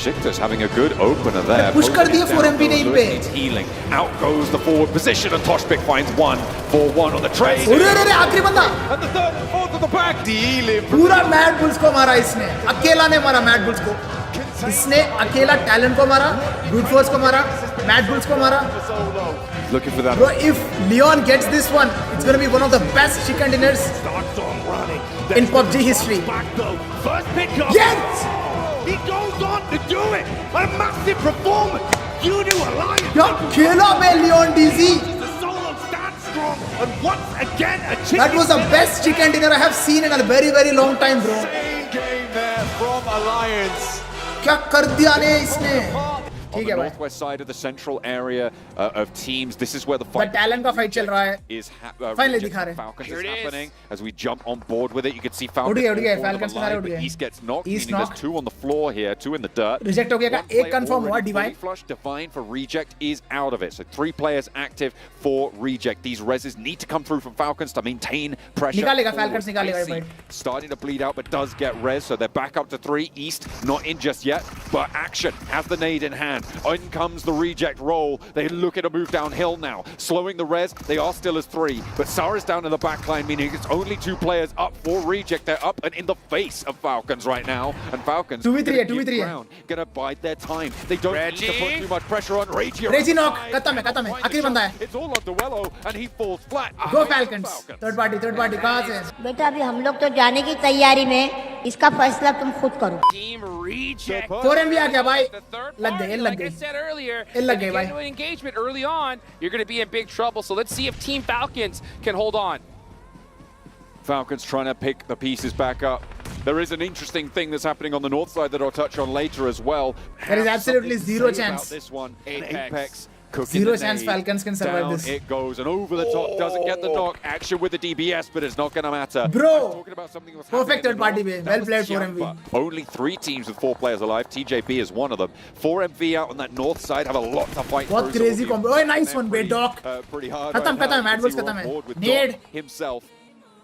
Besiktas having a good opener there. Push kar diya 4MP ne in pe. Needs healing. Out goes the forward position and Toshpik finds 1-4-1 on the trade. अरे आखिरी बंदा. And the third and fourth at the back. पूरा Mad Bulls को मारा इसने. अकेला ने मारा Mad Bulls को. इसने अकेला टैलेंट को मारा, ब्रूट फोर्स को मारा, Mad Bulls को मारा. Looking for that. Bro, if Leon gets this one, it's going to be one of the best chicken dinners in PUBG history. Yes! He goes on to do it! A massive performance! You knew Alliance! क्या खेला बे Leon DZ? The Solo stands strong and once again a chicken. That was the best chicken dinner I have seen in a very, very long time, bro. Insane game there from Alliance. क्या कर दिया ने इसने? On the northwest side of the central area of teams, this is where the fight talent का fight चल रहा है. is Finally दिखा रहे. Falcons is happening. As we jump on board with it, you can see Falcons Falcons alive, but East gets knocked, meaning there's 2 on the floor here, 2 in the dirt. Reject हो गया का एक confirm हुआ Divine. Flush Divine for reject is out of it. So 3 players active for reject. These reses need to come through from Falcons to maintain pressure. निकालेगा Falcons निकालेगा भाई. Starting to bleed out, but does get res, so they're back up to 3. East not in just yet, but action has the nade in hand. In comes the reject roll. They look at a move downhill now, slowing the res. They are still as 3, but Sara's down in the back line, meaning it's only 2 players up for reject. They're up and in the face of Falcons right now, and Falcons 2v3 gonna bide their time. They don't need to put too much pressure on Reggie. Reggie knock, खत्म है, आखिरी बंदा है. It's all on Duello, and he falls flat. Go Falcons. Third party कहाँ से? बेटा अभी हम लोग तो जाने की तैयारी में, इसका फैसला तुम खुद करो. Team reject. 4M भी आ गया भाई. The third लग party, गए. like I said earlier, लग if you गए get into an engagement early on, you're going to be in big trouble. So let's see if Team Falcons can hold on. Falcons trying to pick the pieces back up. There is an interesting thing that's happening on the north side that I'll touch on later as well. There is absolutely zero chance. This one, Apex. Zero chance Falcons can survive this. It goes and over the top, doesn't get the knock. Action with the DBS, but it's not going to matter. Bro, perfect third party way. Well played 4MV. Only 3 teams with 4 players alive. TJP is one of them. 4MV out on that north side have a lot to fight through. What crazy combo. Oh, nice one, bait doc. Pretty hard. Khatam, Mad Bulls khatam hai. Nade. Himself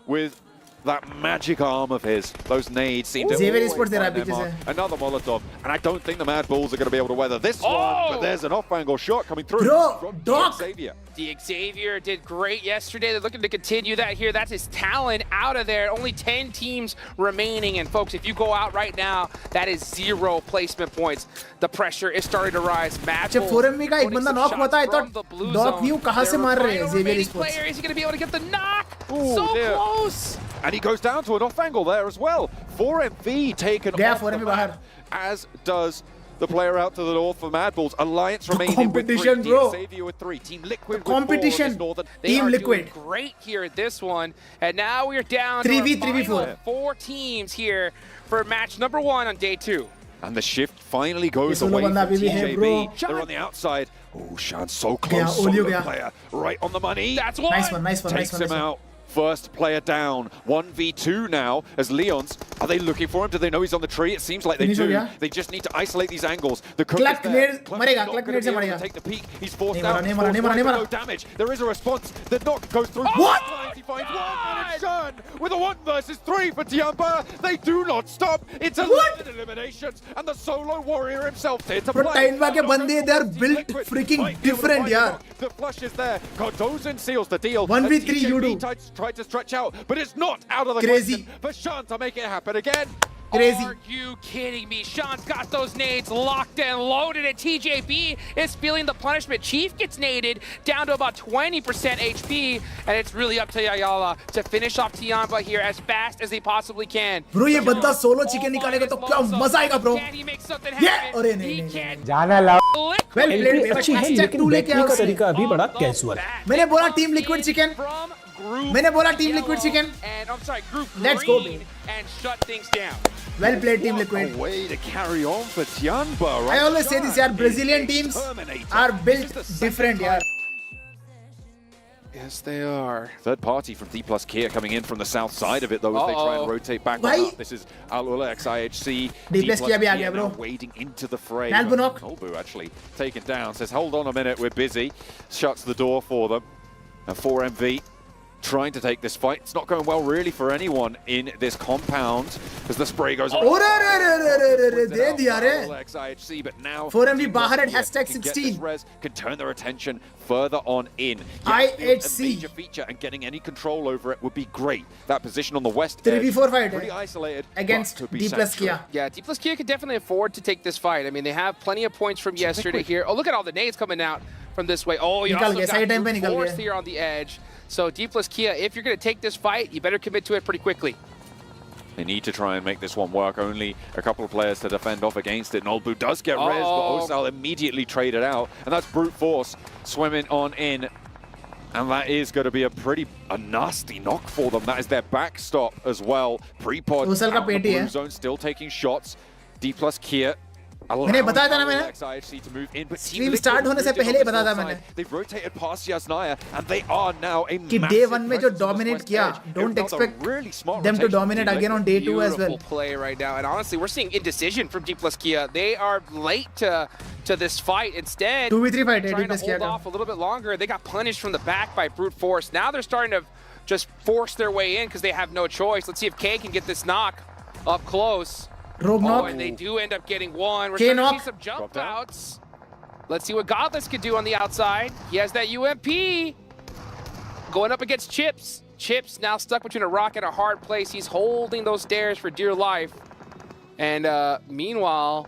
with that magic arm of his. Those nades seem to Esports दे रहा है पीछे से. Another Molotov, and I don't think the Mad Bulls are going to be able to weather this one, but there's an off-angle shot coming through. Bro, Doc! Xavier. The Xavier did great yesterday. They're looking to continue that here. That's his talent out of there. Only 10 teams remaining. And folks, if you go out right now, that is 0 placement points. The pressure is starting to rise. Mad जब 4MV का एक बंदा knock हुआ था, I thought Doc knew कहाँ से मार रहे हैं Xavier Esports. Is he going to be able to get the knock? Ooh, so dear. close. And he goes down to an off-angle there as well. 4MV taken off 4MV the बाहर. map, as does the player out to the north for Mad Bulls. Alliance remaining with 3. Competition, bro. Team Xavier with 3. Team Liquid with 4. Competition. They Team are Liquid. doing great here at this one. And now we're down 3v, to our 3v4. final 4 teams here for match number 1 on day 2. And the shift finally goes Solo away from बंदा अभी भी है, bro. TJB. They're on the outside. Oh, Shan so close. Olio Solo गया. player right on the money. That's one. Nice one. Takes him out. First player down. 1v2 now as Leons. Are they looking for him? Do they know he's on the tree? It seems like they Finish हो do. गया. They just need to isolate these angles. The cook Clutch is there. nade Clutch मरेगा, is not Clutch gonna nade से be able मरेगा. to take the peak. He's forced नहीं out. मरा, नहीं मरा. No damage. There is a response. The knock goes through. What? He finds one, and it's Shan with a 1 versus 3 for Tiamba. They do not stop. It's 11 eliminations, and the solo warrior himself here to Bro, play. Taiba के बंदे, they are built freaking different, यार. The flush is there. Cardozen seals the deal. 1v3 you do. Tried to stretch out, but it's not out of the Crazy. question for Shan to make it happen again. Crazy. Are you kidding me? Sean's got those nades locked and loaded, and TJB is feeling the punishment. Chief gets naded down to about 20% HP, and it's really up to Yayala to finish off Tiamba here as fast as he possibly can. Bro, ये बंदा solo chicken निकालेगा तो क्या मजा आएगा, bro. Can he make something Yeah. happen? अरे नहीं, He नहीं, can. जाना लाओ. Well played, अच्छी है लेकिन बैठने का तरीका अभी बड़ा कैजुअल है. मैंने बोला Team Liquid Chicken. From Group मैंने बोला Team Yellow Liquid Chicken. And I'm sorry, Group Let's go, Green, baby. and shut things down. Well played, Team Liquid. A way to carry on for Tiamba, right? I always say this, yaar, Brazilian teams are built different, yaar. Yes, they are. Third party from D plus Kia coming in from the south side of it, though, as they try and rotate back on up. This is Alula XIHC. D plus Kia भी आ गया, bro. Wading into the fray. Nalbunok. Olbu actually taken down. Says, hold on a minute, we're busy. Shuts the door for them. And 4MV trying to take this fight. It's not going well really for anyone in this compound as the spray goes on. दे दिया रे IHC, but now 4MD बाहर at hashtag can get 16 this res, can turn their attention further on in. IHC. A major feature, and getting any control over it would be great. That position on the west 3v4 fight pretty isolated against D plus Kia. Yeah, D plus Kia could definitely afford to take this fight. I mean, they have plenty of points from yesterday here. Oh, look at all the nades coming out from this way. Oh, you also got brute force here on the edge. So D plus Kia, if you're going to take this fight, you better commit to it pretty quickly. They need to try and make this one work. Only a couple of players to defend off against it. Nolbu does get res, but Osal immediately traded out. And that's brute force swimming on in. And that is going to be a nasty knock for them. That is their backstop as well. Pre-pod out in the blue zone, still taking shots. D plus Kia. मैंने बताया था ना मैंने stream start होने से पहले ही बताया था मैंने कि डे 1 में जो डोमिनेट किया don't expect them to dominate again on day 2 as well. Play right now, and honestly we're seeing indecision from D plus Kia. They are late to this fight. Instead 2v3 fight है trying to hold off a little bit longer. They got punished from the back by brute force. Now they're starting to just force their way in because they have no choice. Let's see if K can get this knock up close. Rogue knock. And they do end up getting one. We're starting to see some jump outs. Let's see what Godless could do on the outside. He has that UMP. Going up against Chips. Chips now stuck between a rock and a hard place. He's holding those stairs for dear life. And meanwhile,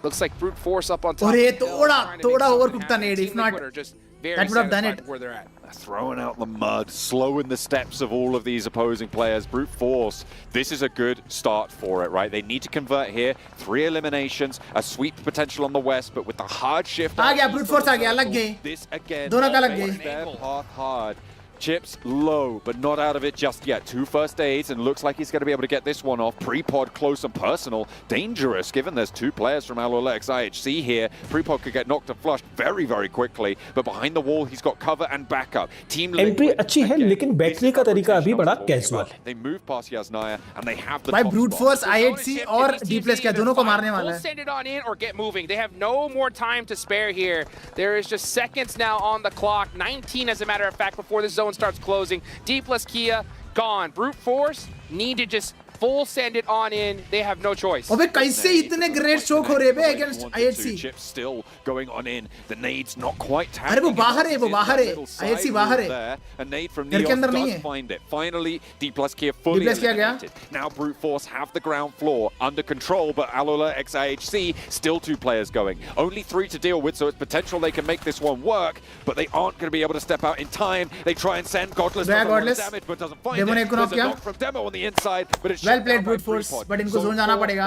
looks like brute force up on top. Toda overcooked the nade. If not, that would have done it. Where they're at. Throwing out the mud, slowing the steps of all of these opposing players. Brute force, this is a good start for it, right? They need to convert here. 3 eliminations, a sweep potential on the west, but with the hard shift. Brute force आ गया, लग गई. This again, दोनों का लग गई. their path hard. Chips low, but not out of it just yet. 2 first aids, and looks like he's going to be able to get this one off. Pre-pod close and personal. Dangerous, given there's 2 players from Alolex IHC here. Pre-pod could get knocked and flushed very, very quickly, but behind the wall, he's got cover and backup. Team entry अच्छी है, लेकिन बैठने का तरीका अभी बड़ा casual है. They move past Yasnaya, and they have the by top brute spot. force IHC और D plus Kia दोनों को मारने वाला है. Send it on in or get moving. They have no more time to spare here. There is just seconds now on the clock. 19 as a matter of fact before the zone starts closing. D plus Kia gone. Brute force need to just full send it on in. They have no choice. अबे कैसे इतने great stroke हो रहे हैं against IHC? Chips still going on in. The nade's not quite tapping. अरे वो बाहर है, वो बाहर है. IHC बाहर है. A nade from Neos does find it. Finally, D plus Kia fully eliminated. Now brute force have the ground floor under control, but Alola x IHC still 2 players going. Only 3 to deal with, so it's potential they can make this one work, but they aren't going to be able to step out in time. They try and send Godless damage, but doesn't find it. There's a knock from Demo on the inside, but it's well played brute force, but इनको zone जाना पड़ेगा.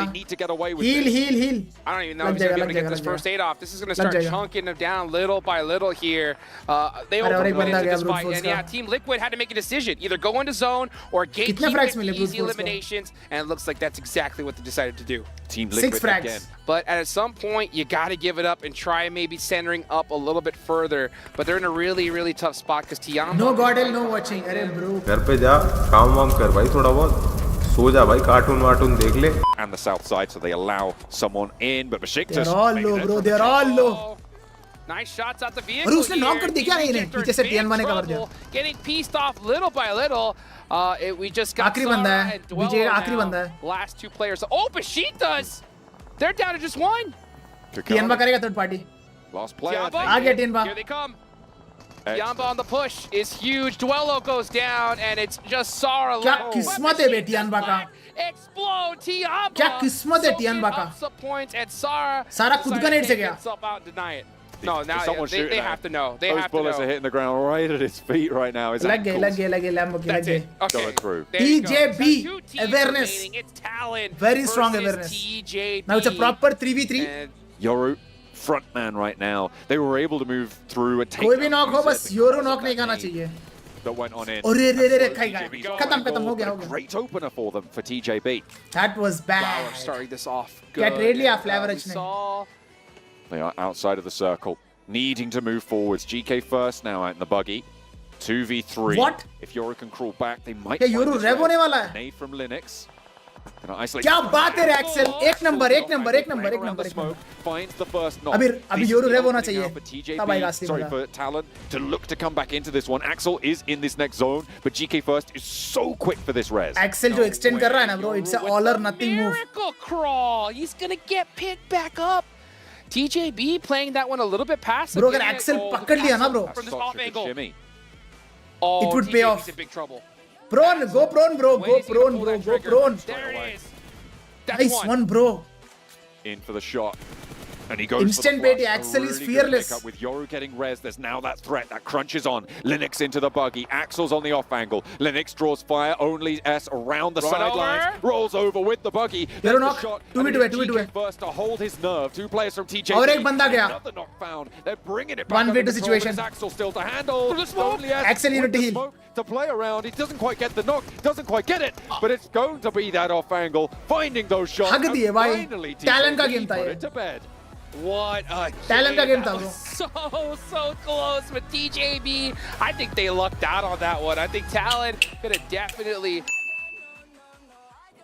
Heal. I don't even know if he's going to be able to get this first aid off. This is going to start chunking them down little by little here. They overcommitted this fight, and yeah, Team Liquid had to make a decision. Either go into zone or gatekeep easy eliminations, and it looks like that's exactly what they decided to do. Team Liquid 6 frags. again. But at some point, you got to give it up and try maybe centering up a little bit further. But they're in a really, really tough spot because Tiamo... No Godel, no watching. अरे bro. घर पे जा, काम वाम कर भाई थोड़ा बहुत. सो जा भाई, कार्टून वार्टून देख ले. And the south side, so they allow someone in, but Besiktas... They're all low, bro. They're all low. Nice shots out the vehicle. अरे उसने knock कर दिया क्या नहीं? पीछे से TN ने cover दिया. Getting pieced off little by little. We just got आखिरी बंदा है. विजय आखिरी बंदा है. Last 2 players. Oh, Besiktas! They're down to just 1. TN करेगा third party. Last player. आ गया TN. Here they come. Yamba on the push is huge. Duello goes down, and it's just Sara. क्या किस्मत है बेटी अनबा का? Explode Tiamba. क्या किस्मत है टियानबा का? सारा खुद का नेट से गया. No, now they have to know. They Those have to bullets know. are hitting the ground right at his feet right now. लग गए Lambo की लग गए. Okay. Going through. TJB awareness. It's Talon. Very strong awareness. TJB. Now it's a proper 3v3. Yoru front man right now. They were able to move through and take. कोई भी knock हो बस Yoru knock नहीं करना चाहिए. That went on in. अरे खाएगा. खत्म हो गया. Great opener for them for TJB. That was bad. Flower starting this off. क्या trade लिया Flavorich ने? They are outside of the circle, needing to move forwards. GK first now out in the buggy. 2v3. What? If Yoru can crawl back, they might. क्या Yoru rev होने वाला है? Nade from Linux. क्या बात है Excel, एक number एक number एक नंबर एक नंबर एक number. Finds the first knock. अभी योरू रेव होना चाहिए, for TJB, तब आएगा असली sorry मजा। for Talon to look to come back into this one. Axel is in this next zone, but GK First is so quick for this res. Excel जो extend कर रहा है ना bro, it's a all or nothing move. Miracle crawl. He's gonna get picked back up. TJB playing that one a little bit passive. Bro, अगर Excel पकड़ लिया ना bro, from this off angle. Shimmy. Oh, It would pay TJB's off. in big trouble. Prone go prone bro, When go is he gonna prone pull bro, that go trigger? Prone. There it is. That's nice one bro. In for the shot. And he goes Instant for the bait, flush. Axel A is really good fearless. pickup with Yoru getting res. There's now that threat. That crunch is on. Linux into the buggy. Axel's on the off angle. Linux draws fire. Only S around the Run sidelines. over. Rolls over with the buggy. Yoru There's the knock. shot. 2v2 And है, 2v2 है। TJ First to hold his nerve. Two players from TJ. और एक बंदा गया। Another knock found. They're bringing it back. 1v2 under control, situation. but it's Axel still to handle. Through the smoke. Only S Axel with unit the heal. smoke to play around. He doesn't quite get the knock. Doesn't quite get it. But it's going to be that off angle. Finding those shots. Hug And दिए भाई। finally Talon का TJB game था put ये। it to bed. What a Talon का game था that bro। was so close with TJB. I think they lucked out on that one. I think Talon could have definitely.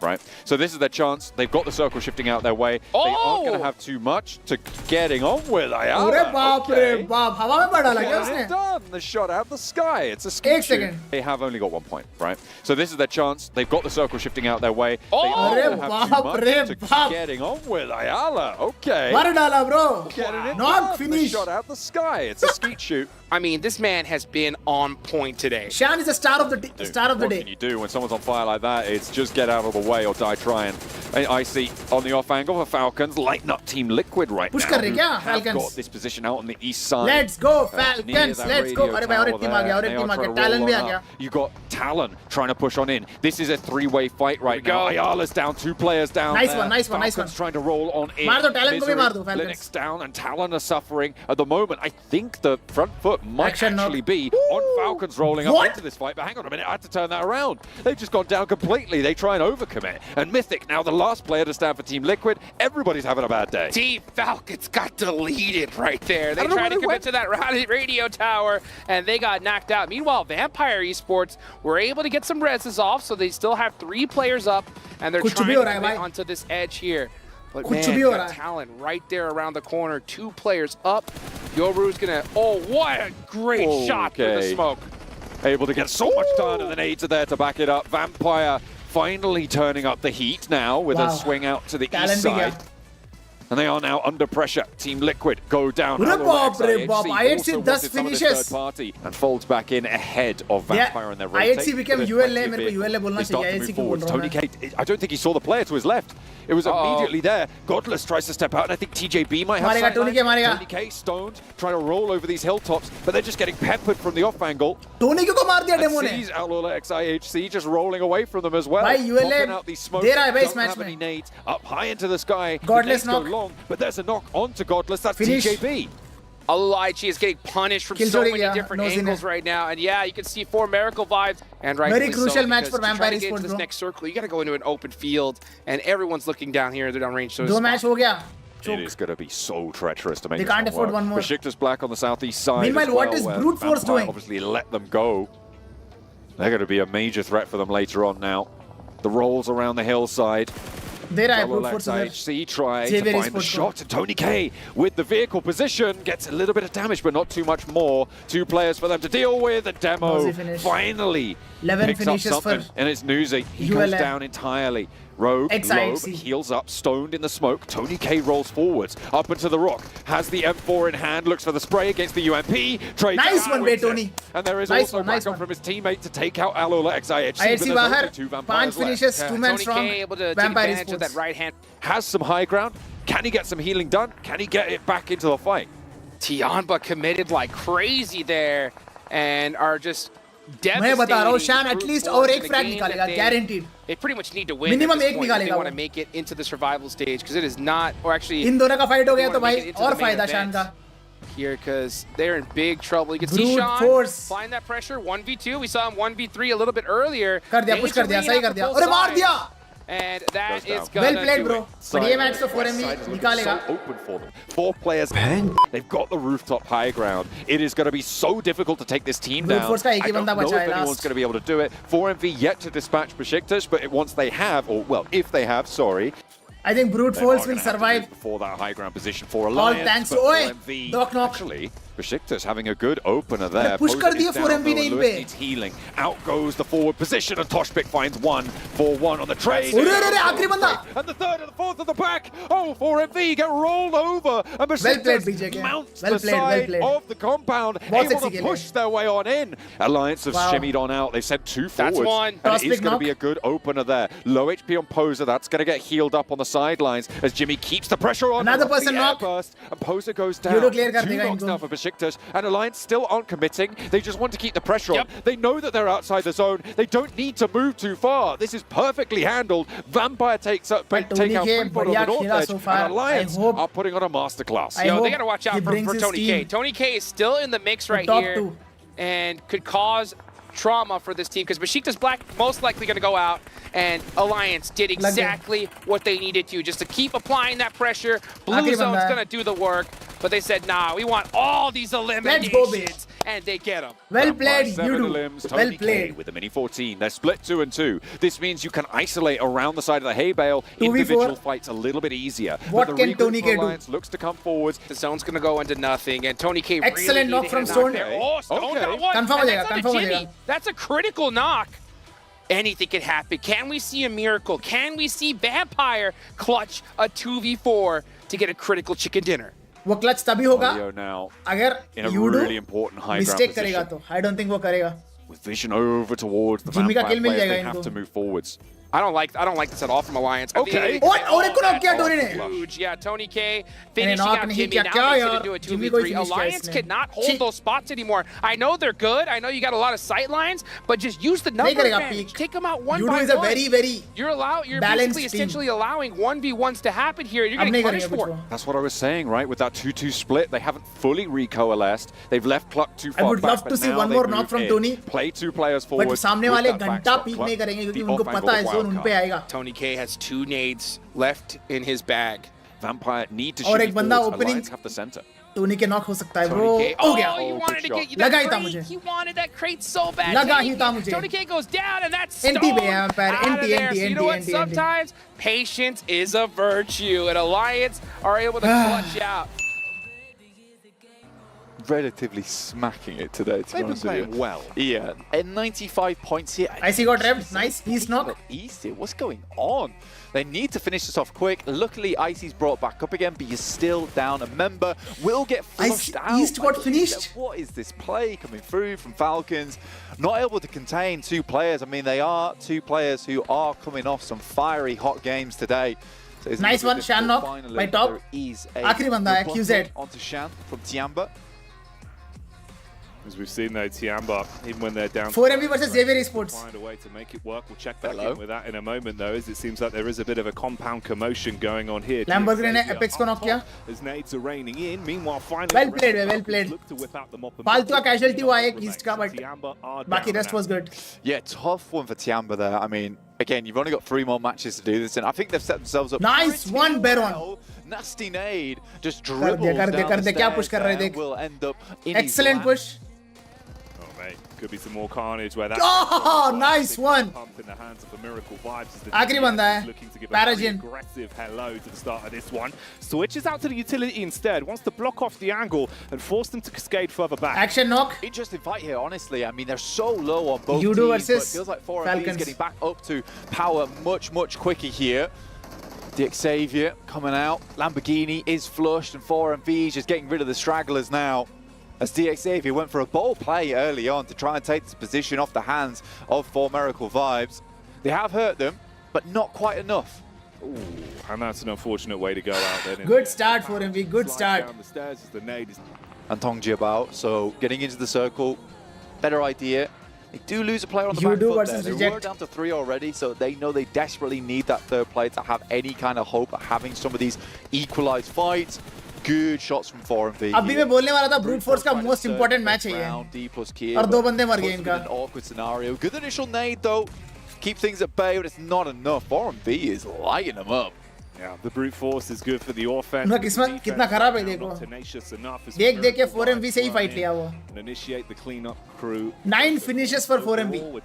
Right, so this is their chance. They've got the circle shifting out their way. They aren't going to have too much to getting on with. अरे बाप रे बाप, हवा में पड़ा लगा क्या उसने? It's done. The shot out the sky. It's a ski एक shoot. second. They have only got 1 point, right? So this is their chance. They've got the circle shifting out their way. They Oh! aren't अरे going to have बाप too रे much to बाप। getting on with. Ayala, okay. मार डाला bro. Getting it Knock done. The finish। shot out the sky. It's a skeet shoot. I mean, this man has been on point today. Shan is the star of the Dude, star of the what day। can you do when someone's on fire like that? It's just get out of the way or die trying. I see on the off angle for Falcons, lighten up Team Liquid right Push now. कर रहे क्या who have Falcons? got this position out on the east side. Let's go near Falcons, that let's go। radio अरे भाई और एक tower team आ गया, और there. एक They टीम are आ गया, trying to Talon roll भी आ on गया। up. You got Talon trying to push on in. This is a three-way fight right now. go. Ayala's down, 2 players down. Nice there. one, nice one, nice Falcons one। trying to roll on in. मार दो, Talon को भी Misery, मार दो, Falcons। Linux down and Talon are suffering at the moment. I think the front foot might Action knock। actually be on Falcons rolling up What? into this fight, but hang on a minute, I had to turn that around. They've just gone down completely. They try and overcommit. And Mythic, now the last player to stand for Team Liquid, everybody's having a bad day. Team Falcons got deleted right there. They don't know tried where to they commit to that radio tower, and they got knocked out. Meanwhile, Vampire Esports were able to get some reses off, so they still have 3 players up, and they're कुछ trying भी to हो रहा है get भाई। onto this edge here. But कुछ man, भी you हो got रहा है। Talon right there around the corner. 2 players up. Yoru's gonna. Oh, what a great shot through the Okay. smoke. Able to get so much done, and the nades are there to back it up. Vampire finally turning up the heat now with Wow. a swing out to the Talon east भी गया। side. And they are now under pressure. Team Liquid go down. अरे Alola बाप रे IHC बाप, also IHC wanted 10 some of this finishes। third party and folds back in ahead of Vampire and their rotate. IHC became There's ULA, plenty of मेरे को vehicles. ULA बोलना They start चाहिए, to IHC move क्यों बोल forwards. रहा हूँ Tony मैं? K, I don't think he saw the player to his left. It was immediately there. Godless tries to step out, and I think TJB might have मारेगा, Tony K मारेगा। Tony K stoned, trying to roll over these hilltops, but they're just getting peppered from the off angle. Tony क्यों को मार दिया And demo ने? sees Alola XIHC just rolling away from them as well. भाई, ULA Popping out these smokes, दे रहा है भाई इस doesn't मैच have में। any nades, up high into the sky. Godless The nades go knock। long, but there's a knock onto Godless. That's Finish। TJB. Alola is getting punished from Kill so Jodi many गया, different no angles scene right now. And yeah, you can see 4 Miracle vibes. And Very rightfully crucial so, match because for to try Vampire to get into Esports, this bro। next circle, you got to go into an open field. And everyone's looking down here. They're down range. So दो match हो गया। It is going to be so treacherous to make They this can't one afford work. one more. Besiktas Black on the southeast side. Meanwhile, as what well, is where Brute Force Vampire doing? Obviously let them go. They're going to be a major threat for them later on now. The rolls around the hillside. दे रहा है Double brute force उधर। XIHC tries Xavier to find the Esports shot, and Tony K with the vehicle position gets a little bit of damage, but not too much more. 2 players for them to deal with, and Demo Nosy finish. finally 11 picks up finishes something, for and it's Newsy. He goes ULA. down entirely. Rogue, XIHC. Lobe heals up, stoned in the smoke. Tony K rolls forwards, up into the rock, has the M4 in hand, looks for the spray against the UMP. Trades Nice out, one, wins Tony. it. And there is Nice also one, nice backup one। from his teammate to take out Alola XIHC. but IHC there's बाहर, only 2 5 vampires left. finishes, 2 men Tony strong। K able to take Vampire advantage of that Esports। right hand. Has some high ground. Can he get some healing done? Can he get it back into the fight? Tianba committed like crazy there and are just मैं devastating. बता रहा हूँ शान brute at least force और in एक a frag game निकालेगा that guaranteed. They pretty much need to win Minimum at this एक point if they निकालेगा want to वो। make it into the survival stage because it is not, or actually इन दोनों का fight हो they गया तो wanna make भाई it into और the main फायदा event शान का। here because they're in big trouble. You can see Brute Sean force। applying that pressure. 1v2. We saw him 1v3 a little bit earlier. कर दिया, They push need कर to दिया, bring it सही out कर to दिया। both अरे मार sides. दिया। And that Goes is down. gonna Well played, do bro. it. But ये मैच तो 4MV निकालेगा. So open for them. 4 players. They've got the rooftop high ground. It is going to be so difficult to take this team Brute down. force का एक ही I don't बंदा know बचा if है anyone's last. going to be able to do it. 4MV yet to dispatch Besiktas, but once they have, or well, if they have, sorry. I think brute They force are will gonna have to survive. move before that high ground position for Alliance. thanks but to Oi, 4MV Doc Knock. actually, Besiktas having a good opener there. push कर Poser दिया is down 4MV though, ने and in Lewis पे. needs healing. Out goes the forward position, and Toshpik finds 1-4-1 on the trade. अरे आखिरी बंदा. And the third and the fourth at the back. Oh, 4MV get rolled over. And Well played, BJ. mounts Well the played, well side played. of the compound, बहुत able sexy to खेले. push their way on in. Alliance have Wow. shimmied on out. They've sent 2 That's forwards. one. And Toss it is big going to knock. be a good opener there. Low HP on Poser. That's going to get healed up on the sidelines as Jimmy keeps the pressure on. Another The person air knock. burst, and Poser goes down. Judo clear कर 2 देगा knocks इनको. now for Besiktas. And Alliance still aren't committing. They just want to keep the pressure Yep. on. They know that they're outside the zone. They don't need to move too far. This is perfectly handled. Vampire takes up, But take out Tony K, Freeport on the बढ़िया north खेला edge. so far. And Alliance I hope- are putting on a masterclass. I Yo, they hope gotta watch out he for brings his Tony K. team. Tony K is still in the mix right top here 2. and could cause trauma for this team because Besiktas Black most likely going to go out, and Alliance did exactly what they needed to, just to keep applying that pressure. Blue आखिरी Zone's बंदा है. going to do the work, but they said, nah, we want all these eliminations, go, bitch. and they get them. Well Vampire played, 7 you do. limbs, Well Tony K played. with the mini 14. They're split 2 and 2. This means you can isolate around the side of the hay bale. 2v4. Individual fights a little bit easier. What but the can regroup Tony for K do? Alliance looks to come forwards. The zone's going to go into nothing, and Tony K Excellent really knock needed from a knock Stone. there. Oh, Stone Okay. got one. Confirm हो and जाएगा, that's on confirm हो Jimmy. जाएगा. That's a critical knock. Anything can happen. Can we see a miracle? Can we see Vampire clutch a 2v4 to get a critical chicken dinner? वो clutch तभी होगा Olio now अगर in a यूडो really important high ground mistake position. करेगा तो. I don't think वो करेगा. With vision over towards the Jimmy का Vampire kill मिल players, जाएगा they have इनको. to move forwards. I don't like this at all from Alliance. I Okay. think- What? और एक को knock किया that's टोनी ने. huge. Yeah, Tony K finishing knock out नहीं Jimmy. किया. Now क्या makes it यार? into a Jimmy को ही 2v3. finish किया Alliance इसने. cannot hold छी. those spots anymore. I know they're good. I know you got a lot of sight lines, but just use the number नहीं करेगा advantage. peak. Take them out one Judo by is a one. very You're balanced basically team. essentially allowing 1v1s to happen here. You're अब getting नहीं punished करेंगे for कुछ it. वो. That's what I was saying, right? With that 2-2 split, they haven't fully recoalesced. They've left Cluck too I far would back, love but to see now one they've more knock moved from in. Tony. Play 2 players forward. But सामने वाले घंटा peak नहीं करेंगे क्योंकि उनको पता है zone उन पे आएगा. Tony K has 2 nades left in his bag. Vampire need to और shoot एक बंदा forwards. opening- Alliance have the center. Tony के नॉक हो सकता है Tony ब्रो. K. हो गया. Oh, you wanted to good get shot. that लगा ही था crate. मुझे. He wanted that crate so bad. लगा Tony ही था मुझे. Tony K goes down, and that's NT Stone पे है यहाँ पर. out of NT, there. NT, So you know what? NT. Sometimes patience is a virtue, and Alliance are able to clutch out. Relatively smacking it today, to be They've been honest with playing you. well. Yeah, and 95 points here. IC got repped. Nice. East knock. Easy. What's going on? They need to finish this off quick. Luckily, Icy's brought back up again, but he's still down. A member will get flushed out. East got Like, finished. What is this play coming through from Falcons? Not able to contain 2 players. I mean, they are 2 players who are coming off some fiery hot games today. So it's Nice a bit one, Shan difficult knock finally, by but top. there is a आखिरी बंदा है, rebuttal QZ. onto Shan from Tiamba. As we've seen though, Tiamba, even when they're down 4MV versus Xavier Esports. find a way to make it work. We'll check back Hello. in with that in a moment though, as it seems like there is a bit of a compound commotion going on here. Lamborghini ने Xavier Apex को knock किया. as nades are raining in. Meanwhile, finally, Well the rest played, of the well Falcons played. look to whip out the mop and फालतू का bucket. casualty हुआ एक Remains. East का, but Tiamba are बाकी down rest now. was good. Yeah, tough one for Tiamba there. I mean, again, you've only got 3 more matches to do this, and I think they've set themselves up. Nice pretty one, Baron. well. Nasty nade, just कर dribbles दिया, down कर the दिया. क्या stairs push कर रहे there, देख. will end up in his Excellent lap. push. Oh mate, could be some more carnage where that. Oh, nice one. Pump in the hands of the Miracle Vibes as the आखिरी DPS बंदा है. is looking to give a very Paragin. aggressive hello to the start of this one. Switches out to the utility instead, wants to block off the angle and force them to cascade further back. Action knock. Interesting fight here, honestly. I mean, they're so low on both Judo teams, but it versus feels like 4MV is Falcons. getting back up to power much, much quicker here. The Xavier coming out. Lamborghini is flushed, and 4MV is just getting rid of the stragglers now. As the Xavier went for a bold play early on to try and take this position off the hands of 4 Miracle Vibes. They have hurt them, but not quite enough. Ooh, and that's an unfortunate way to go out then. Good start for MV. Good Slides start. down the stairs as the nade is And Tong Jiabao, so getting into the circle, better idea. They do lose a player on the You back do foot there. versus They reject. were down to 3 already, so they know they desperately need that 3rd player to have any kind of hope of having some of these equalized fights. Good shots from 4MV. अभी मैं बोलने वाला था brute force का most important match है ये. D plus key, और 2 बंदे मर गए puts them in इनका. an awkward scenario. Good initial nade though. keep things at bay, but it's not enough. 4MV is lighting them up. Yeah, the brute force is good for the offense. उनका किस्मत कितना खराब है देखो. देख के 4MV से ही fight लिया वो. Initiate the cleanup crew. 9 finishes for 4MV.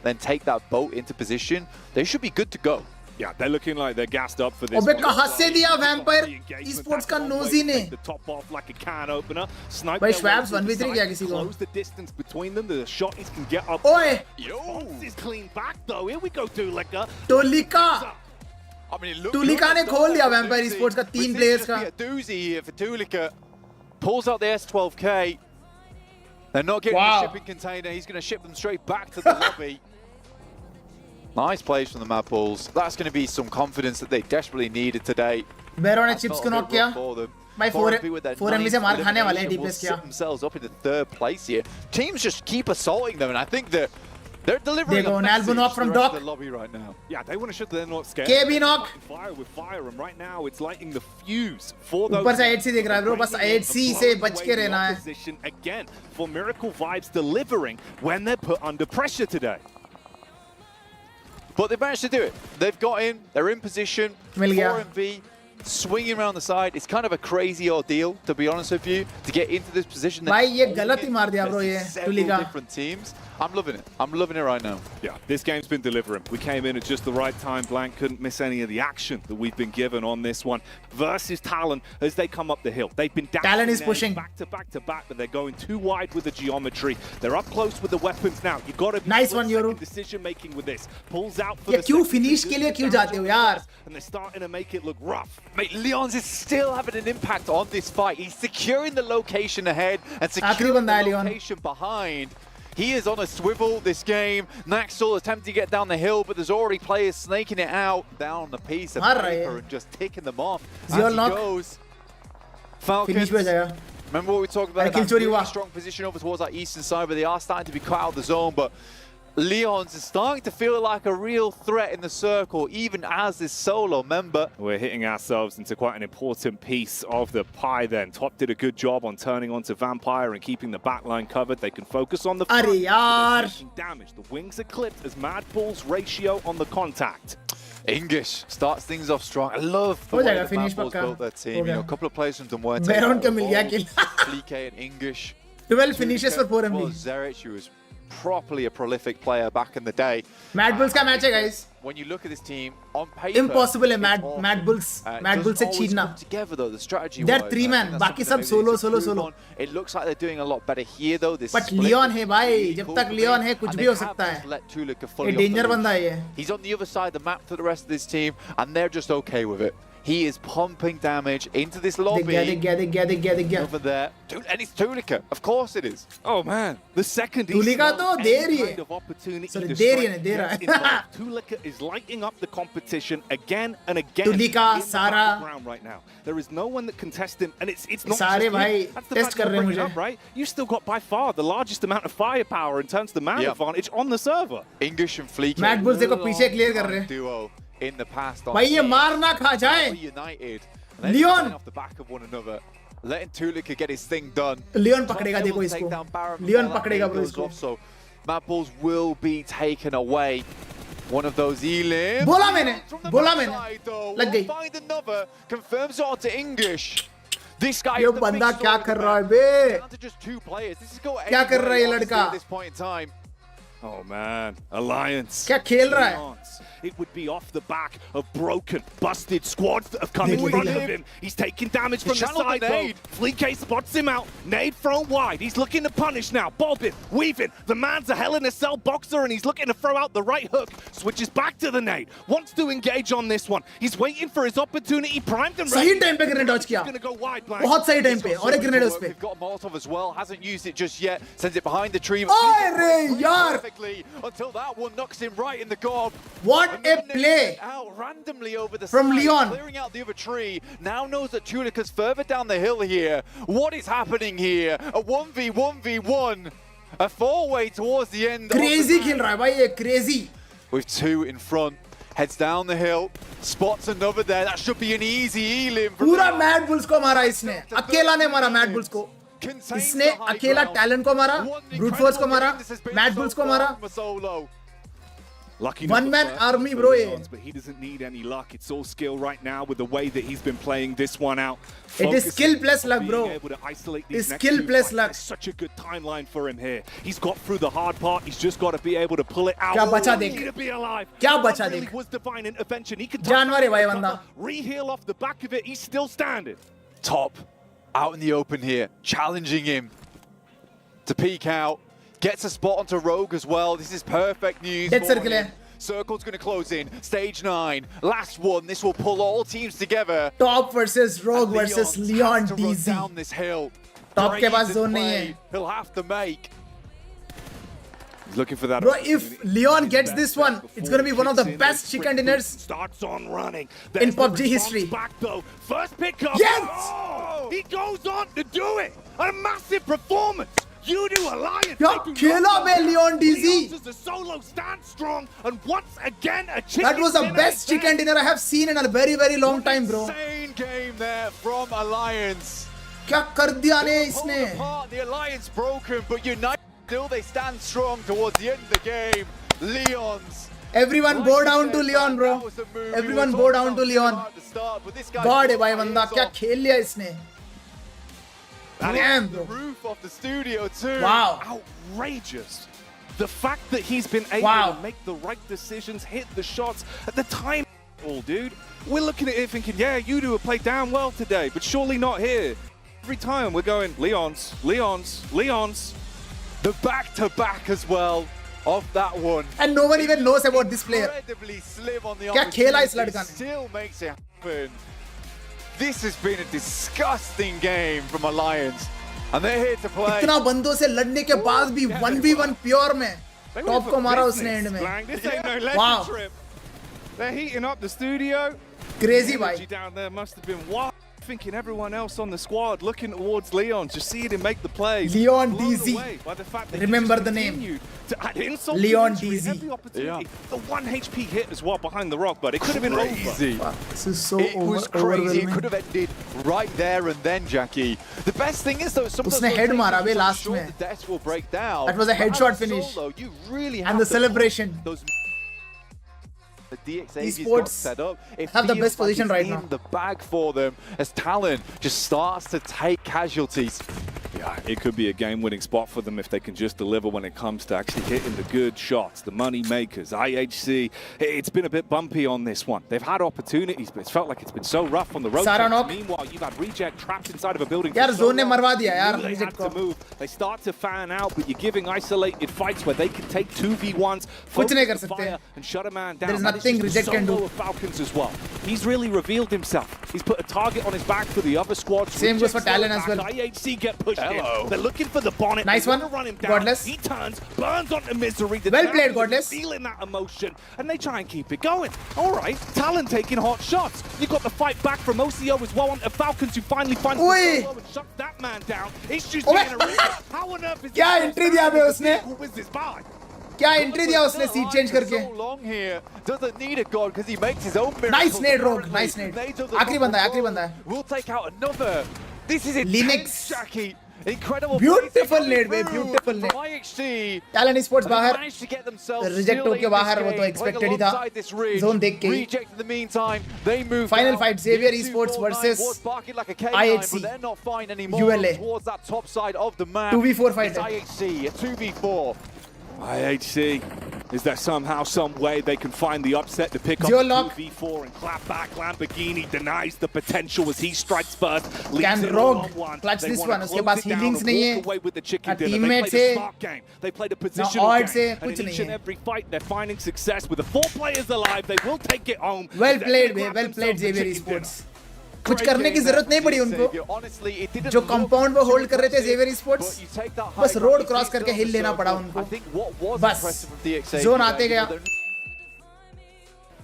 Then take that boat into position. They should be good to go. Yeah, they're looking like they're gassed up for this. अबे कहाँ से दिया Vampire Esports का nosy ने? The top off like a can opener. Snipe भाई Schwabs 1v3 किया किसी को. Close the distance between them. The shot can get up. ओए. Response is clean back though. Here we go, ㅣCan. ㅣCan. I mean, ㅣCan ने खोल लिया Vampire Esports का 3 players का. A doozy here for ㅣCan. Pulls out the S12K. They're not getting the shipping container. He's going to ship them straight back to the lobby. Nice plays from the Mad Bulls. That's going to be some confidence that they desperately needed today. Baron ने chips को knock किया. भाई 4MV से मार खाने वाले हैं DPS किया. Themselves up into 3rd place here. Teams just keep assaulting them, and I think that they're delivering a message knock from to the rest Doc. of the lobby right now. Yeah, they want to show that they're not scared. KB knock. Fire with fire, and right now it's lighting the fuse for those. ऊपर से 8C देख रहा है bro. बस 8C से बच के रहना है. Position again for Miracle Vibes delivering when they're put under pressure today. But they've managed to do it. They've got in, they're in position. मिल गया. 4MV swinging around the side. It's kind of a crazy ordeal, to be honest with you, to get into this position. भाई ये गलत ही मार दिया bro ये ㅣCan. Different teams. I'm loving it. I'm loving it right now. Yeah, this game's been delivering. We came in at just the right time. Blank couldn't miss any of the action that we've been given on this one. Versus Talon as they come up the hill. They've been Talon is pushing back to back to back, but they're going too wide with the geometry. They're up close with the weapons now. You've got to be nice one, Yoru. Decision making with this. Pulls out for ये क्यों finish के लिए क्यों जाते हो यार? And they're starting to make it look rough. Mate, Leons is still having an impact on this fight. He's securing the location ahead and securing the location behind. He is on a swivel this game. Naxel attempting to get down the hill, but there's already players snaking it out down the piece of paper and just ticking them off as he goes. Falcons. Remember what we talked about? That really strong position over towards that eastern side, but they are starting to be quite out of the zone. But Leons is starting to feel like a real threat in the circle, even as this solo member. We're hitting ourselves into quite an important piece of the pie then. Top did a good job on turning onto Vampire and keeping the backline covered. They can focus on the front. Taking damage. The wings are clipped as Mad Bull's ratio on the contact. English starts things off strong. I love the way the Mad Bulls built their team. You know, a couple of players from them weren't taking ㅣCan and English. 12 finishes for 4MV. Well, Zerich, who was properly a prolific player back in the day. Mad Bulls का match है guys. When you look at this team on paper, impossible है Mad Bulls से छीनना. Together though, the strategy. They're 3 man. बाकी सब solo. It looks like they're doing a lot better here though. This but Leon है भाई. जब तक Leon है कुछ भी हो सकता है. ये danger बंदा है ये. He's on the other side of the map to the rest of this team, and they're just okay with it. He is pumping damage into this lobby. Over there. Dude, and it's ㅣCan. Of course it is. Oh man, the second ㅣCan तो दे रही है. Sorry, दे रही है, दे रहा है. ㅣCan is lighting up the competition again and again. ㅣCan, Sara. Right now. There is no one that can test him, and it's not सारे भाई test कर रहे हैं मुझे. Right? You still got by far the largest amount of firepower in terms of the man advantage on the server. English and ㅣCan. Mad Bulls देखो पीछे clear कर रहे हैं. Duo. In the past, भाई ये मार ना खा जाए. United. Leon off the back of one another, letting ㅣCan get his thing done. Leon पकड़ेगा देखो इसको. Leon पकड़ेगा bro इसको. So Mad Bulls will be taken away. One of those elims. बोला मैंने. लग गई. Find another. Confirms it to English. This guy. ये बंदा क्या कर रहा है बे? Down to just 2 players. This is go. क्या कर रहा है ये लड़का? At this point in time. Oh man, Alliance. क्या खेल रहा है? It would be off the back of broken, busted squads that have come in front of him. He's taking damage from the side, though. ㅣCan spots him out. Nade thrown wide. He's looking to punish now. Bobbing, weaving. The man's a Hell in a Cell boxer, and he's looking to throw out the right hook. Switches back to the nade. Wants to engage on this one. He's waiting for his opportunity. Primed and ready. सही time पे grenade Dodge किया. बहुत सही time पे. और एक grenade उस पे. Got Molotov as well. Hasn't used it just yet. Sends it behind the tree. अरे यार. Until that one knocks him right in the gob. What a play out randomly over the from side, Leon. Clearing out the other tree. Now knows that ㅣCan's further down the hill here. What is happening here? A 1v1v1. A 4-way towards the end. Crazy खेल रहा है भाई ये crazy. With 2 in front. Heads down the hill. Spots another there. That should be an easy elim. पूरा Mad Bulls को मारा इसने. अकेला ने मारा Mad Bulls को. इसने अकेला टैलेंट को मारा, ब्रूट फोर्स को मारा, मैड बुल्स को मारा. Lucky One man army, bro, ye. but he doesn't need any luck. It's all skill right now with the way that he's been playing this one out. It is skill plus luck, bro. It's skill plus luck. Such a good timeline for him here. He's got through the hard part. He's just got to be able to pull it out. क्या बचा देख? To be alive. क्या बचा Really देख? was divine intervention. He can जानवर है भाई बंदा. re-heal off the back of it. He's still standing. Top out in the open here, challenging him to peek out. Gets a spot onto Rogue as well. This is perfect news. Dead for circle him. है. Circle's going to close in. Stage 9, last one. This will pull all teams together. Top versus Rogue And versus Leon Leon has to run DZ. down this hill. Top के पास Brazen zone नहीं play है. He'll have to make. He's looking for that. Bro, if Leon gets this one, it's gonna be one of the best chicken dinners Starts on running. in PUBG history. Back though. First pickup. Yes! Oh, he goes on to do it. A massive performance. You do Alliance. क्या खेला बे Leon DZ. The solo stand strong and once again a chicken That was the dinner best is there. chicken dinner I have seen in a very very long time, bro. Insane game there from Alliance. क्या कर दिया ने Pulled इसने? apart, the Alliance broken, but United still they stand strong towards the end of the game. Leon's. Everyone bow down to Leon, bro. Everyone bow down to Leon. God है भाई बंदा क्या खेल लिया इसने? Damn, The bro. roof of the studio too. Wow. Outrageous. The fact that he's been able Wow. to make the right decisions, hit the shots at the time. Oh, dude, we're looking at it thinking, yeah, you do played damn well today, but surely not here. Every time we're going, Leon's. The back-to-back as well of that one. And no one even knows about this player. Incredibly slim on the क्या खेला इस opportunity, लड़का ने? still makes it happen. This has been a disgusting game from Alliance, and they're here to play. इतना बंदों से लड़ने के बाद भी 1v1 प्योर में टॉप को मारा उसने एंड में. This ain't no legend Wow. trip. They're heating up the studio. Crazy Energy भाई. down there must have been wild. Thinking everyone else on the squad looking towards Leon, just seeing him make the plays. Leon Blown DZ. away by the fact that he Remember just the name. continued to add insult to Leon injury DZ. every opportunity. The 1 HP hit as well behind the rock, but it could have been over. Crazy. This is so It was crazy. It overwhelming. could have ended right there and then, Jackie. The best thing is though, some of उसने those head मारा rotations, bay I'm last sure में. the deaths will break down. That was a But headshot as a finish. solo, you really And have the to celebration. push those the DXAV's got Esports set up. It have the feels best position it's right in now. the bag for them as Talon just starts to take casualties. Yeah, it could be a game-winning spot for them if they can just deliver when it comes to actually hitting the good shots, the money makers. IHC, it's been a bit bumpy on this one. They've had opportunities, but it's felt like it's been so rough on the road. Sara knock. Meanwhile, you've had Reject trapped inside of a building. यार for so zone ने long. मरवा दिया यार They Reject had को. to move. They start to fan out, but you're giving isolated fights where they can take 2v1s, कुछ नहीं कर focus the सकते. fire, and shut a man down. There is That nothing just the Reject can solo do. of Falcons as well. He's really revealed himself. He's put a target on his back for the other squads. Same goes for Reject's Talon low as well. back. IHC get pushed Hello. in. They're looking for the bonnet. Nice They one. wanna run him down. Godless. He turns, burns onto misery. The Well Talons played, are Godless. feeling that emotion, and they try and keep it going. All right, Talon taking hot shots. You've got the fight back from OCO as well onto Falcons, who finally finds Oi. the solo and shuts that man down. It's just Obe. being a reason. How on earth is क्या this entry दिया बे उसने? Who is this by? क्या entry दिया उसने seat change करके. So long here doesn't need a god because he makes his own miracles. Nice nade, Rogue. apparently. Nice nade. Nades of the आखिरी बंदा है, top आखिरी row. बंदा है. We'll take out another. This is intense, Linux. Jackie. Incredible. Beautiful plays nade, babe. through Beautiful from nade. IHC. Talon Esports They बाहर. managed to get themselves Reject still होके in बाहर, this वो तो game, expected playing ही था. alongside this ridge. Zone देख के ही. Reject in the meantime, they move Final down. fight, Xavier The Esports 249 versus was barking like a K9, IHC. but they're not fine anymore ULA. towards that top side of the map. 2v4 fight It's है. IHC, a 2v4. IHC, is there somehow, some way they can find the upset to pick up Zero the lock. 2v4 and clap back? Lamborghini denies the potential as he strikes first. Can leads it Rogue 1-1. clutch They this wanna one? उसके close pass it down healings and नहीं walk है. away with the chicken ना dinner. They teammate played a से, smart game. They played a ना positional odd से, game. And कुछ in नहीं each and है. every fight, they're finding success. With the 4 players alive, they will take it home. Well They played, grab well played themselves a Xavier chicken dinner. Esports. कुछ करने की जरूरत नहीं पड़ी उनको. जो कंपाउंड वो होल्ड कर रहे थे Xavier Esports, बस रोड क्रॉस करके हिल लेना पड़ा उनको. बस जोन आते गया.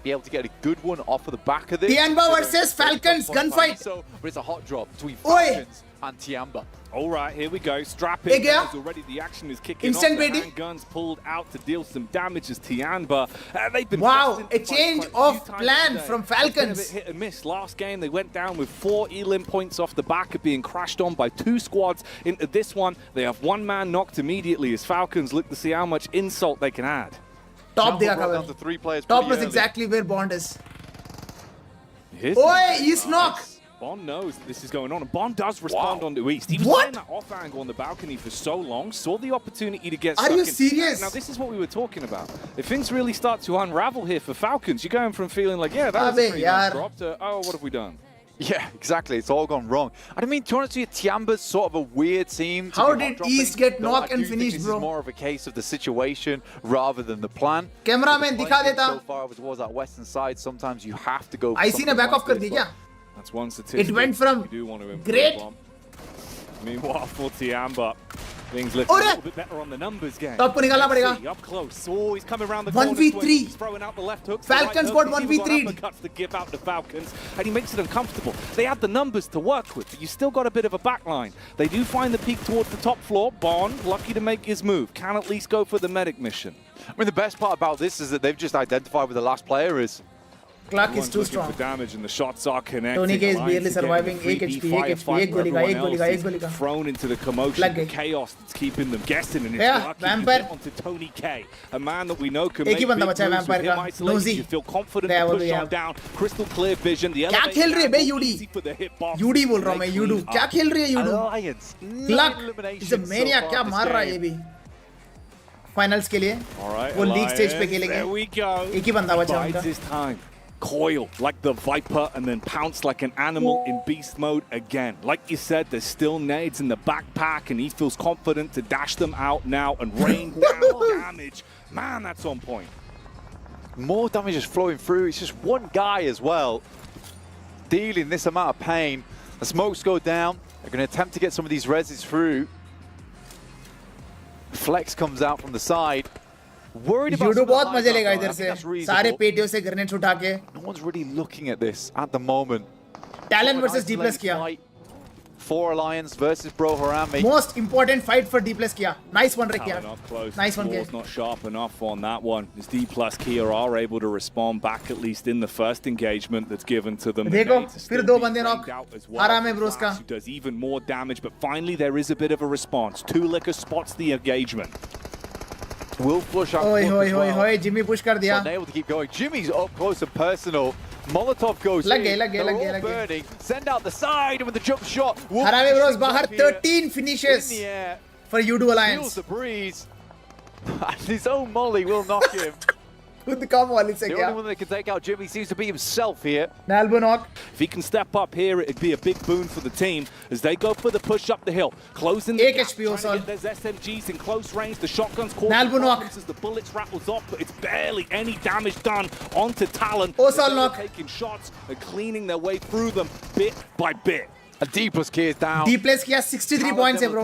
Be able to get a good one off of the back of this. Tianba versus Falcons gunfight. So, but it's a hot drop between Oi. Falcons and Tianba. All right, here we go. Strap Hey, in. gaya. Guys, already the action is kicking Instant off. The baiting. handguns pulled out to deal some damage as Tianba. They've been Wow, pressed a into fight change quite a few of times plan today. from It's been a bit Falcons. hit and miss. Last game, they went down with 4 elim points off the back of being crashed on by 2 squads. Into this one, they have 1 man knocked immediately as Falcons look to see how much insult they can add. Top देखा cover. Top was exactly where Bond is. Oi, East knock. Bond knows that this is going on, and Bond does respond on to East. He was playing that off angle on the balcony for so long, saw the opportunity to get stuck in. Are you serious? Now, this is what we were talking about. If things really start to unravel here for Falcons, you're going from feeling like, yeah, that was a pretty nice drop to, oh, what have we done? Yeah, exactly. It's all gone wrong. I mean, to be honest with you, Tiamba's sort of a weird team. How did East get knocked and finished, bro? This is more of a case of the situation rather than the plan. Cameraman दिखा देता. So far towards that western side, sometimes you have to go. IC ने back off कर दी क्या? That's one statistic. It went from great. Meanwhile, for Tiamba, things look a little bit better on the numbers game. Top को निकालना पड़ेगा. Up close. Oh, he's coming around the 1v3. He's throwing out the left hook. Falcons got 1v3. To give out the Falcons, and he makes it uncomfortable. They have the numbers to work with, but you still got a bit of a backline. They do find the peak towards the top floor. Bond, lucky to make his move. Can at least go for the medic mission. I mean, the best part about this is that they've just identified where the last player is. Clark is too strong. For damage and the shots are connected. Tony K is barely surviving. 1 HP, 1 HP, 1 गोली का. Thrown into the commotion, the chaos that's keeping them guessing, and it's lucky Vampire. to get onto Tony K, a man that we know can make big moves with him isolated. You feel confident to push on down. Crystal clear vision. The क्या खेल रही है बे UD? UD बोल रहा हूँ मैं यूडू. क्या खेल रही है यूडू? Clark is a maniac. क्या मार रहा है ये भी? Finals के लिए वो league stage पे खेलेंगे. एक ही बंदा बचा उनका. Coil like the Viper and then pounce like an animal in beast mode again. Like you said, there's still nades in the backpack, and he feels confident to dash them out now and rain down damage. Man, that's on point. More damage is flowing through. It's just one guy as well dealing this amount of pain. The smokes go down. They're going to attempt to get some of these reses through. Flex comes out from the side. यूडू बहुत मजे लेगा इधर से सारे पेटियों से grenade उठा के. No one's really looking at this at the moment. Talon versus D+ किया. 4 Alliance versus Bro Harami. Most important fight for D+ किया. Nice one Rick. Nice one. Not sharp enough on that one. As D+ Kia are able to respond back at least in the first engagement that's given to them. देखो फिर 2 बंदे knock. आराम है Bros का. Does even more damage, but finally there is a bit of a response. ㅣCan spots the engagement. Will push up. Oi, Jimmy push कर दिया. Unable to keep going. Jimmy's up close and personal. Molotov goes in. They're all burning. Send out the side with the jump shot. Harame Bros बाहर 13 finishes for Udo Alliance. Feels the breeze. And his own molly will knock him. खुद का Molly से The क्या? only one that can take out Jimmy seems to be himself here. Nalbo knock. If he can step up here, it'd be a big boon for the team as they go for the push up the hill, closing the gap, HP trying to get those SMGs in close range. The shotguns cause problems as the bullets rattles off, but it's barely any damage done onto Talon. Osal knock. Taking shots and cleaning their way through them bit by bit. A D+ Kia is down. D+ किया 63 points है bro.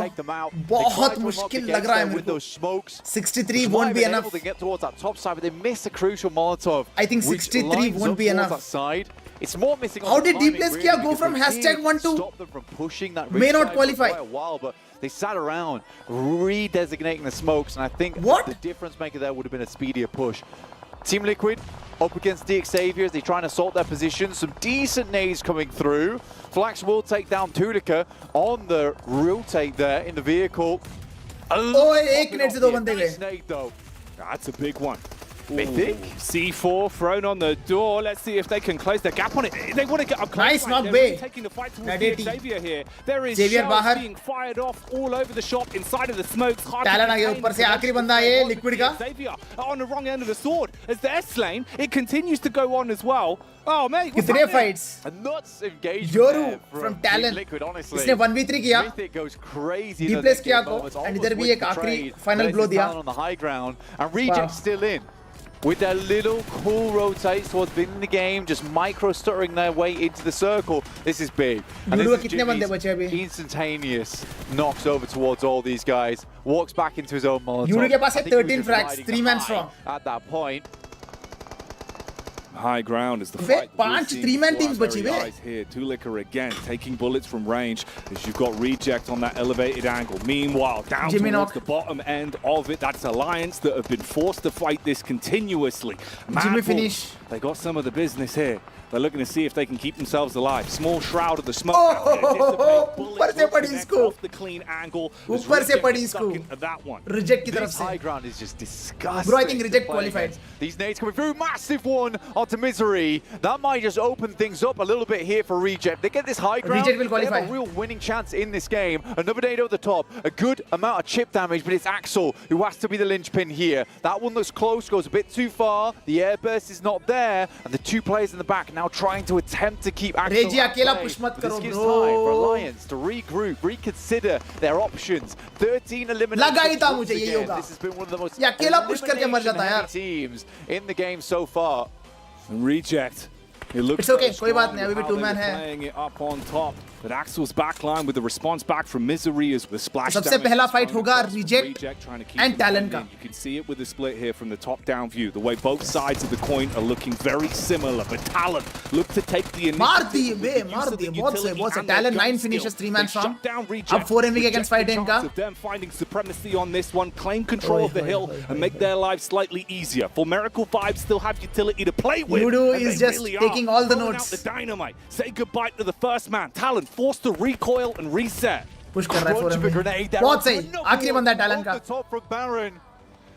बहुत मुश्किल लग रहा है मेरे को. 63 won't be enough. To get towards that top side, but they miss a crucial Molotov. I think 63 won't be enough. That side. It's more missing. How did D+ Kia go from #1 to stop them from pushing that may not qualify? For quite a while, but they sat around redesignating the smokes, and I think the difference maker there would have been a speedier push. Team Liquid up against ㅣXavior as they try and assault their position. Some decent nades coming through. Flax will take down ㅣCan on the rotate there in the vehicle. Oh, एक nade से 2 बंदे गए. That's a big one. Mythic. C4 thrown on the door. Let's see if they can close the gap on it. They want to get up close. Nice knock, They're taking the fight towards ㅣXavior here. There is shells being fired off all over the shop inside of the smokes. Talon आ गया ऊपर से आखिरी बंदा ये liquid का. ㅣXavior on the wrong end of the sword. As the S-lane, it continues to go on as well. Oh mate, कितने fights? A nuts engagement. Yoru from Talon. Liquid, honestly. इसने 1v3 किया. Mythic goes crazy. D+ किया को and इधर भी एक आखिरी final blow दिया. On the high ground and Reject still in. With their little cool rotates towards the end of the game, just micro-stuttering their way into the circle. This is big. And this is Jimmy's instantaneous knocks over towards all these guys. Walks back into his own Molotov. Yudu के पास है 13 frags, 3-man strong. At that point. High ground is the fight. 5 3-man teams बची हुई here. ㅣCan again taking bullets from range as you've got Reject on that elevated angle. Meanwhile, down towards the bottom end of it, that's Alliance that have been forced to fight this continuously. Jimmy finish. They got some of the business here. They're looking to see if they can keep themselves alive. Small shroud of the smoke. ऊपर से पड़ी इसको. The clean angle. ऊपर से पड़ी इसको. That one. Reject की तरफ से. High ground is just disgusting. Bro, I think Reject qualified. These nades coming through. Massive one onto Misery. That might just open things up a little bit here for Reject. They get this high ground. Reject will qualify. They have a real winning chance in this game. Another nade over the top. A good amount of chip damage, but it's Axel who has to be the linchpin here. That one looks close, goes a bit too far. The air burst is not there, and the two players in the back now trying to attempt to keep Axel Reji at अकेला play. push मत But this करो, gives bro. time for Alliance to regroup, reconsider their options. 13 eliminations. लगा ही था मुझे once यही again. होगा. This has been one of the most ये अकेला push करके मर जाता है यार. teams in the game so far. Reject. It looks It's okay, so कोई बात नहीं, strong अभी भी how two they man were है. playing it up on top. But Axel's backline with the response back from Misery is the splash सबसे damage पहला is fight thrown होगा across from Reject trying to keep and them Talon coming का. in. You can see it with the split here from the top-down view. The way both sides of the coin are looking very similar. But Talon look to take the initiative. मार दिए with bay, the use मार of दिए, the बहुत से, utility बहुत से. and their Talon gun 9 skill. finishes, 3 They man strong. shut down Reject. अब 4 MV against 5 Reject the इनका. chance of them finding supremacy on this one, claim control of the Oi, hill, oi, oi, and make their lives slightly easier. For Miracle 5 still have utility to play with. Yudu and is they just really taking are. all the Throwing notes. Out the dynamite. Say goodbye to the first man. Talon forced to recoil and reset. Push कर रहा है 4 Crunch of a MV. grenade there. बहुत सही. Another आखिरी one बंदा है Talon off का. the top from Baron.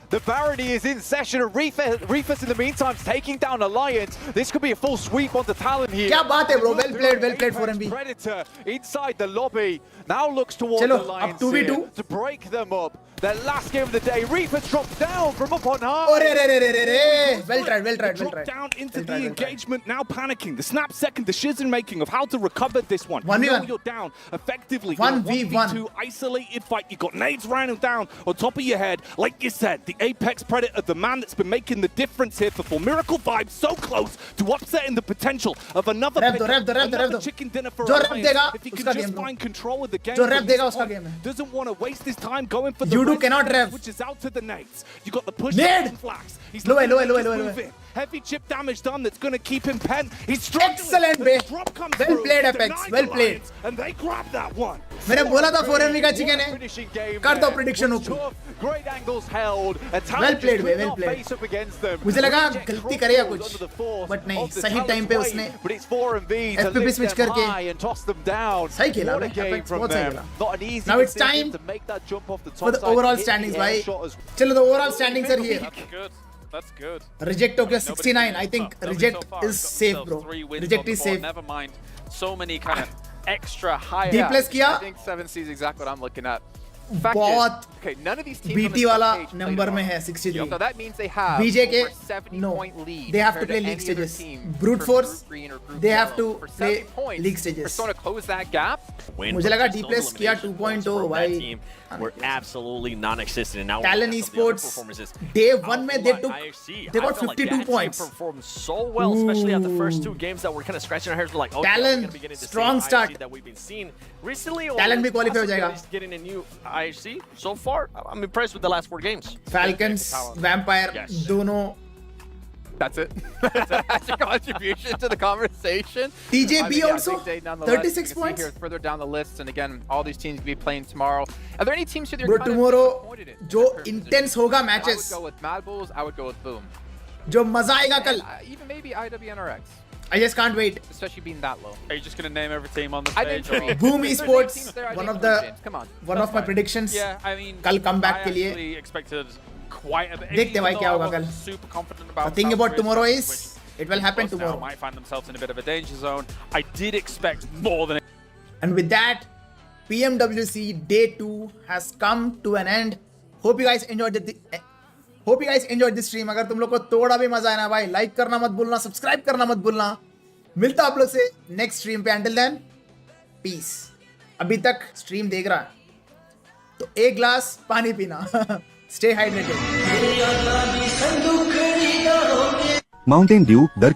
The Barony is in session, and Reefus in the meantime is taking down Alliance. This could be a full sweep onto Talon here. क्या बात है bro, well played Apex 4 MV. Predator inside the lobby now looks towards चलो, Alliance अब 2v2. here to break them up. Their last game of the day, Reefus drops down from up on high. Oh, re. Well tried, well tried, well Drop tried. down into Well the tried. engagement, now panicking. The snap second decision making of how to recover this one. 1v1. You know you're down effectively. 1v1. 1v2 isolated fight. You got nades running down on top of your head. Like you said, the Apex Predator, the man that's been making the difference here for Miracle Vibes, so close to upsetting the potential of another Rev do, pickup, rev do. another chicken dinner for जो rev Alliance. देगा, If he उसका can just game bro. find control of the game, जो rev from this देगा, उसका point, game है. doesn't want to waste his time going for the Yudu rest, cannot rev. which is out to the nades. You got the push Nade. and flax. He's Low, looking low, to low, just low, move low. in. Heavy chip damage done that's going to keep him pent. He's struggling. Excellent, The bro. drop comes Well through, played, Apex. denies Well played. Alliance, and they grab that one. मैंने बोला था 4 MV का chicken है. Finishing game कर दो there. prediction Was ऊपर. tough, great angles held. And Well Talon played, just well could not played. face up against them. मुझे लगा Reject गलती crumbles करेगा कुछ. under the force But नहीं, of the सही Talon's time पे weight. उसने But it's 4MV to FPP lift switch them करके high and toss them down. सही खेला What a भाई, game Apex from बहुत सही them. खेला. Not an easy Now it's decision time to make that jump off the top for the side, overall hit the standings, air भाई. shot as चलो, the overall standings are here. That's good. That's good. Reject हो गया 69. I think Reject is safe, bro. Reject is safe. Never mind. So many kind of extra high. D plus किया. I think 7C is exactly what I'm looking at. Fact बहुत is, okay, none of these teams BT वाला number में है 63. So that means they have BJ के over 70 no. point lead. They have to compared play league any other stages. team Brute for force. Group green or group They have yellow. to For play 70 points, league stages. For someone to close that gap. मुझे लगा D plus किया 2.0 भाई. Were absolutely non-existent, and now Talon Esports day 1 में they got 52 points. Performed so well, especially at the first 2 games that were kind of scratching our heads. We're like, okay, Talon, we're gonna be getting the strong same start. IHC that we've been seeing recently. Talon भी qualify हो जाएगा. Getting a new IHC so far. I'm impressed with the last 4 games. Falcons, Vampire, दोनों. That's it. That's a contribution to the conversation. TJB also, big day 36 points. Here further down the list, and again, all these teams will be playing tomorrow. Are there any teams that you're Bro, kind of tomorrow disappointed in? जो intense होगा I would matches, go with Mad Bulls. I would go with Boom. जो मजा आएगा कल. Even maybe IWNRX. I just can't wait. Especially being that low. Are you just going to name every team on the I stage? didn't Boom If there's Esports, any teams there, I one think of the James. Come on. one of my predictions. Yeah, I mean, कल comeback I के लिए. actually expected quite a bit. देखते हैं भाई Even क्या though होगा I कल. wasn't super confident about The thing South about Korea's tomorrow chances, is which it will happen Esports now tomorrow. might find themselves in a bit of a danger zone. I did expect more than. And with that, PMWC day 2 has come to an end. Hope you guys enjoyed this stream. अगर तुम लोग को थोड़ा भी मजा आया ना भाई, लाइक करना मत भूलना, सब्सक्राइब करना मत भूलना. मिलता आप लोग से नेक्स्ट स्ट्रीम पे. Until then, peace. अभी तक स्ट्रीम देख रहा है तो एक ग्लास पानी पीना. Stay hydrated. Mountain Dew दर